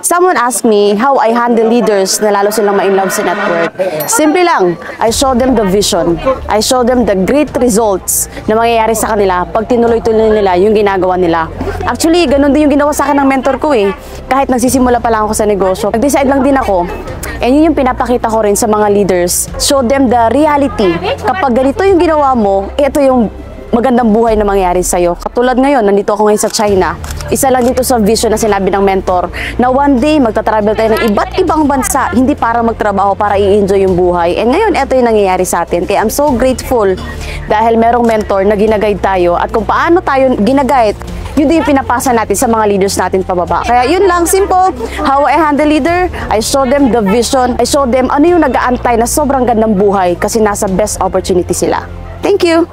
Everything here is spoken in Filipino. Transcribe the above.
Someone asked me how I handle leaders na lalo silang ma-inlove sa network. Simple lang, I show them the vision. I show them the great results na mangyayari sa kanila pag tinuloy-tuloy nila yung ginagawa nila. Actually, ganun din yung ginawa sa akin ng mentor ko eh. Kahit nagsisimula pa lang ako sa negosyo, nag-decide lang din ako. And yun yung pinapakita ko rin sa mga leaders. Show them the reality. Kapag ganito yung ginawa mo, ito yung magandang buhay na mangyayari sa'yo. Katulad ngayon, nandito ako ngayon sa China. Isa lang dito sa vision na sinabi ng mentor na one day magta-travel tayo ng iba't ibang bansa, hindi para magtrabaho, para i-enjoy yung buhay. And ngayon, ito yung nangyayari sa atin. Kaya I'm so grateful dahil merong mentor na ginaguide tayo at kung paano tayo ginaguide, yun din yung pinapasa natin sa mga leaders natin pababa. Kaya yun lang, simple. How I handle leader, I show them the vision. I show them ano yung nag-aantay na sobrang gandang buhay kasi nasa best opportunity sila. Thank you!